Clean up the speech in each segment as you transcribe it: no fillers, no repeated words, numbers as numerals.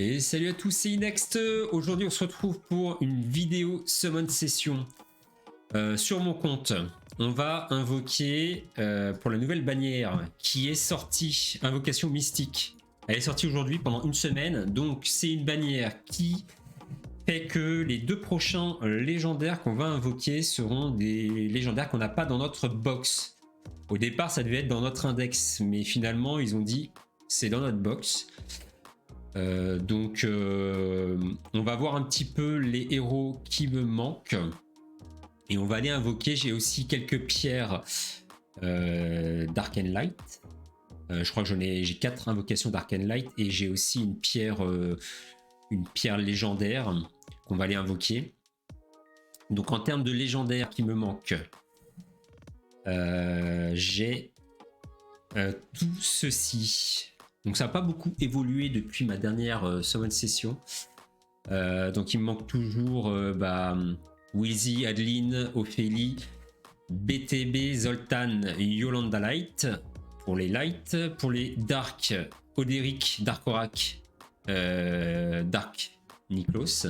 Et salut à tous, c'est Inext. Aujourd'hui, on se retrouve pour une vidéo Summon Session sur mon compte. On va invoquer pour la nouvelle bannière qui est sortie, Invocation Mystique. Elle est sortie aujourd'hui pendant une semaine, donc c'est une bannière qui fait que les deux prochains légendaires qu'on va invoquer seront des légendaires qu'on n'a pas dans notre box. Au départ, ça devait être dans notre index, mais finalement, ils ont dit c'est dans notre box. Donc on va voir un petit peu les héros qui me manquent et on va aller invoquer. J'ai aussi quelques pierres Dark and Light. Je crois que j'ai 4 invocations Dark and Light et j'ai aussi une pierre légendaire qu'on va aller invoquer. Donc en termes de légendaires qui me manquent, j'ai tout ceci. Donc ça n'a pas beaucoup évolué depuis ma dernière Summon Session. Donc il me manque toujours Wheezy, Adeline, Ophélie, BTB, Zoltan, Yolanda Light pour les Light. Pour les Dark, Oderic, Darkorak, Dark Niklos.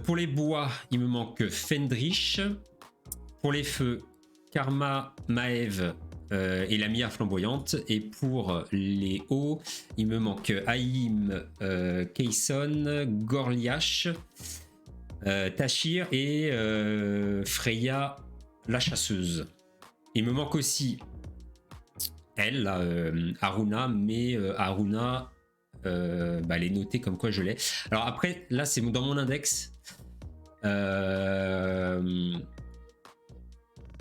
Pour les bois, il me manque Fendrich. Pour les feux, Karma, Maeve, et la Mia flamboyante. Et pour les hauts, il me manque Haïm, Kayson, Gorliash, Tachir et Freya la chasseuse. Il me manque aussi elle, Aruna, mais Aruna, elle est notée comme quoi je l'ai. Alors après, là c'est dans mon index.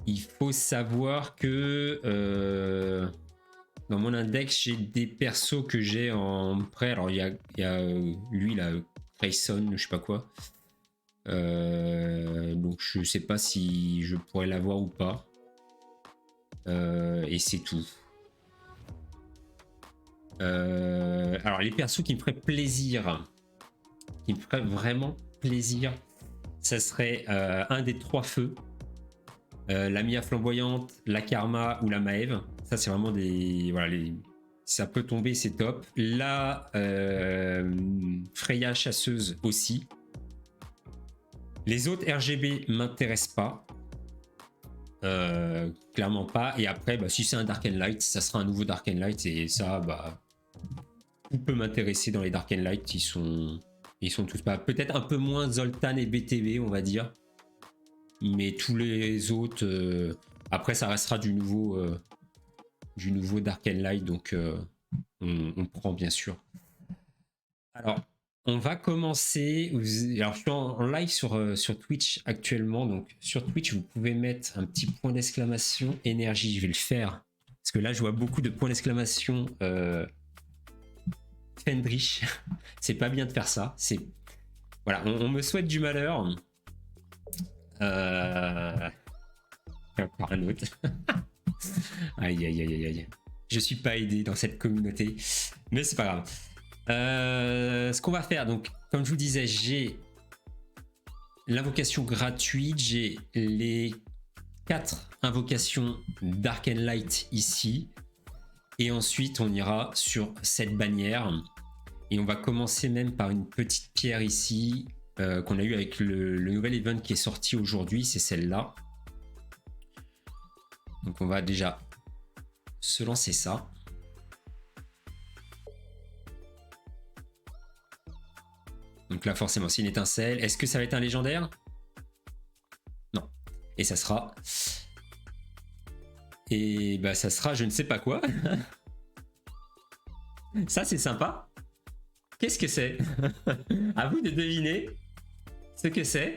Il faut savoir que dans mon index, j'ai des persos que j'ai en prêt. Alors, il y a lui, là, Grayson, je sais pas quoi. Donc, je sais pas si je pourrais l'avoir ou pas. Et c'est tout. Alors, les persos qui me feraient plaisir, qui me feraient vraiment plaisir, ça serait un des 3 feux. La Mia flamboyante, la Karma ou la Maeve. Ça, c'est vraiment des. Voilà, ça peut tomber, c'est top. La Freya chasseuse aussi. Les autres RGB m'intéressent pas. Clairement pas. Et après, si c'est un Dark and Light, ça sera un nouveau Dark and Light. Et ça, tout peut m'intéresser dans les Dark and Light. Ils sont tous pas. Peut-être un peu moins Zoltan et BTB, on va dire. Mais tous les autres, après ça restera du nouveau Dark and Light, donc on prend bien sûr. Alors, on va commencer. Alors, je suis en live sur Twitch actuellement, donc sur Twitch, vous pouvez mettre un petit point d'exclamation énergie. Je vais le faire parce que là, je vois beaucoup de points d'exclamation Fendrich. C'est pas bien de faire ça. Voilà, on me souhaite du malheur. Encore un autre. Aïe aïe aïe aïe. Je suis pas aidé dans cette communauté, mais c'est pas grave. Ce qu'on va faire, donc, comme je vous disais, j'ai l'invocation gratuite, j'ai les 4 invocations Dark and Light ici, et ensuite on ira sur cette bannière, et on va commencer même par une petite pierre ici. Qu'on a eu avec le nouvel event qui est sorti aujourd'hui, c'est celle-là. Donc on va déjà se lancer ça. Donc là forcément c'est une étincelle. Est-ce que ça va être un légendaire? Non. Et ça sera... Et ça sera je ne sais pas quoi. Ça c'est sympa. Qu'est-ce que c'est? À vous de deviner ce que c'est.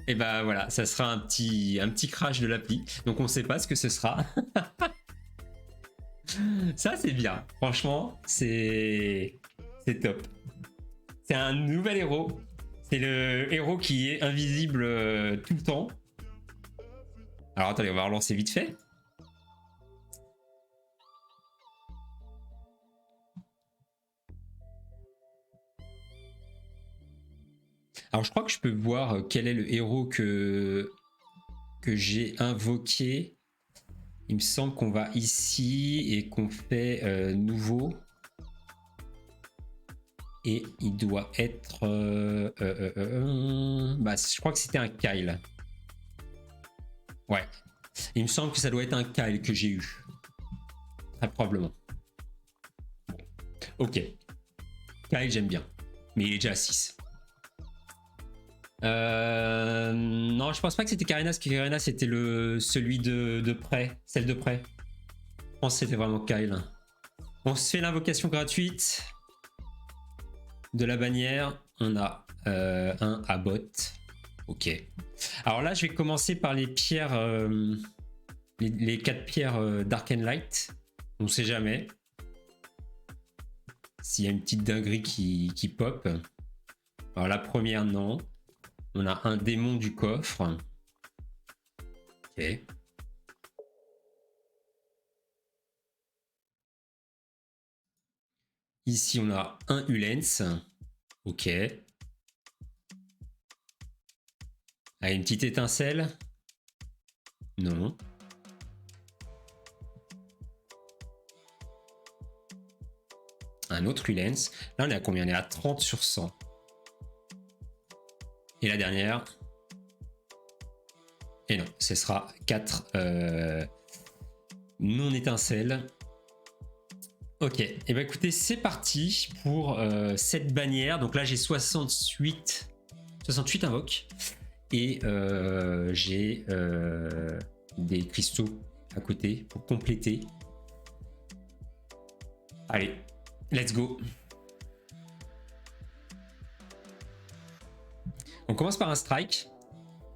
Et voilà, ça sera un petit crash de l'appli. Donc on sait pas ce que ce sera. Ça c'est bien. Franchement, c'est top. C'est un nouvel héros. C'est le héros qui est invisible tout le temps. Alors attendez, on va relancer vite fait. Alors je crois que je peux voir quel est le héros que j'ai invoqué. Il me semble qu'on va ici et qu'on fait nouveau. Et il doit être... bah, je crois que c'était un Kyle. Ouais. Il me semble que ça doit être un Kyle que j'ai eu. Très probablement. Ok. Kyle, j'aime bien. Mais il est déjà à 6. Non, je pense pas que c'était Karina, parce que Karina, c'était celui de près. Celle de près. Je pense que c'était vraiment Kyle. On se fait l'invocation gratuite de la bannière. On a un Abbot. Ok. Alors là, je vais commencer par les pierres... les 4 pierres Dark and Light. On sait jamais. S'il y a une petite dinguerie qui pop. Alors la première, non. On a un démon du coffre. Ok. Ici, on a un Ulens. Ok. Ah, une petite étincelle. Non. Un autre Ulens. Là, on est à combien? On est à 30 sur 100. Et la dernière. Et non, ce sera 4 non-étincelles. Ok, et bah écoutez, c'est parti pour cette bannière. Donc là, j'ai 68 invoques. Et j'ai des cristaux à côté pour compléter. Allez, let's go. On commence par un strike.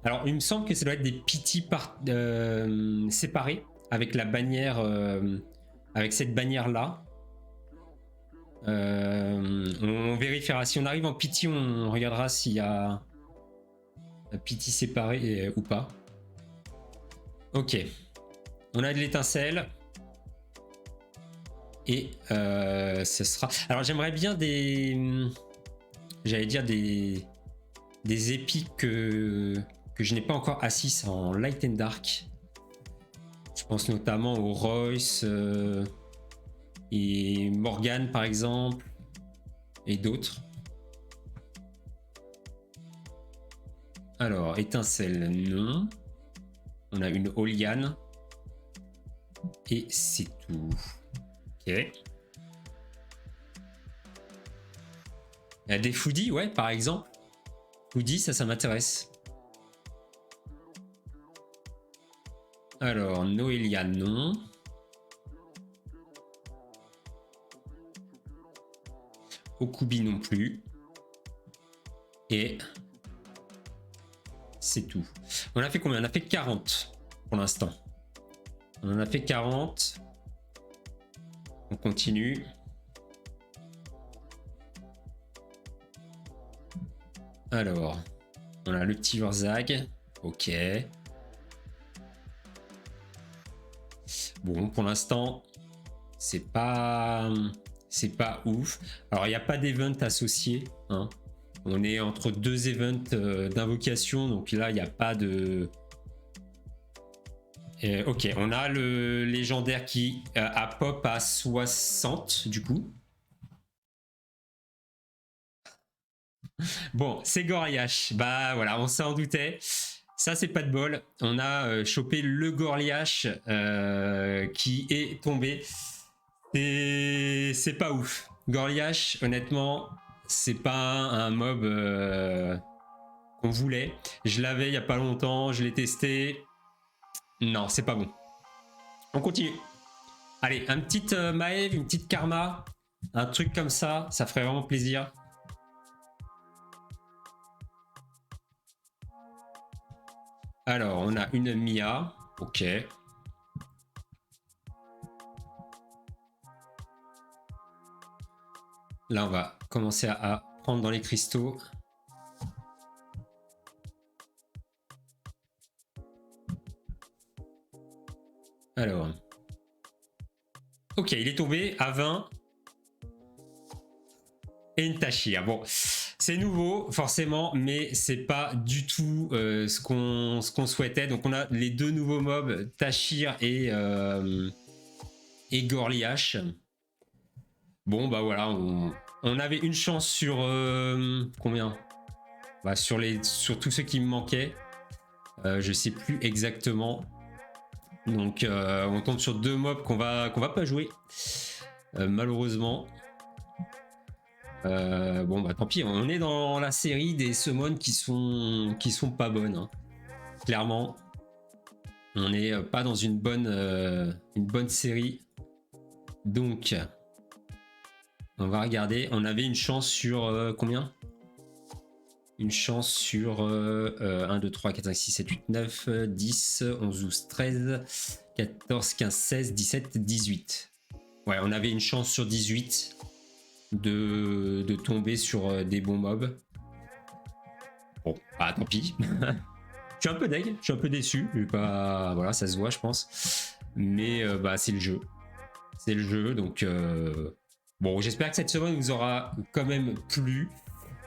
Alors, il me semble que ça doit être des pity séparés avec la bannière, avec cette bannière-là. On vérifiera. Si on arrive en pity, on regardera s'il y a un pity séparé ou pas. Ok. On a de l'étincelle. Et ce sera... Alors, j'aimerais bien des... J'allais dire des épiques que je n'ai pas encore assis en Light and Dark. Je pense notamment au Royce et Morgan par exemple et d'autres. Alors, étincelle, non. On a une Oliane. Et c'est tout. Ok. Il y a des Foodie, ouais, par exemple. Foodie, ça m'intéresse. Alors, Noelia, non. Okubi non plus. Et c'est tout. On a fait combien? On a fait 40 pour l'instant. On en a fait 40. On continue. Alors, on a le petit Urzag. Ok. Bon, pour l'instant, c'est pas ouf. Alors, il n'y a pas d'event associé. Hein. On est entre 2 events d'invocation. Donc là, il n'y a pas de... ok, on a le légendaire qui a pop à 60 du coup. Bon, c'est Gorliash. Bah voilà, on s'en doutait. Ça, c'est pas de bol. On a chopé le Gorliash qui est tombé. C'est pas ouf. Gorliash, honnêtement, c'est pas un mob qu'on voulait. Je l'avais il y a pas longtemps, je l'ai testé. Non, c'est pas bon. On continue. Allez, un petit Maeve, une petite Karma, un truc comme ça ferait vraiment plaisir. Alors, on a une Mia, ok. Là, on va commencer à prendre dans les cristaux. Alors. Ok, il est tombé à 20. Et une Tashir. Bon, c'est nouveau, forcément, mais c'est pas du tout ce qu'on souhaitait. Donc, on a les deux nouveaux mobs, Tashir et Gorliash. Bon, bah voilà, on avait une chance sur combien? Bah, sur tous ceux qui me manquaient. Je sais plus exactement. Donc, on tombe sur 2 mobs qu'on va pas jouer. Malheureusement. Bon, bah tant pis, on est dans la série des summons qui sont pas bonnes. Hein. Clairement. On n'est pas dans une bonne série. Donc, on va regarder. On avait une chance sur combien? Une chance sur 1, 2, 3, 4, 5, 6, 7, 8, 9, 10, 11, 12, 13, 14, 15, 16, 17, 18. Ouais, on avait une chance sur 18 de tomber sur des bons mobs. Bon, bah tant pis. Je suis un peu deg, je suis un peu déçu. Pas... Voilà, ça se voit, je pense. Mais bah, c'est le jeu. C'est le jeu, donc... Bon, j'espère que cette semaine vous aura quand même plu.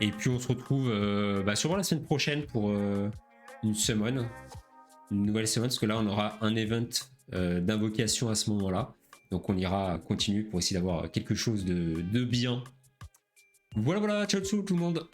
Et puis on se retrouve bah, sûrement la semaine prochaine pour une summon. Une nouvelle summon, parce que là on aura un event d'invocation à ce moment-là. Donc on ira continuer pour essayer d'avoir quelque chose de bien. Voilà, ciao tout le monde.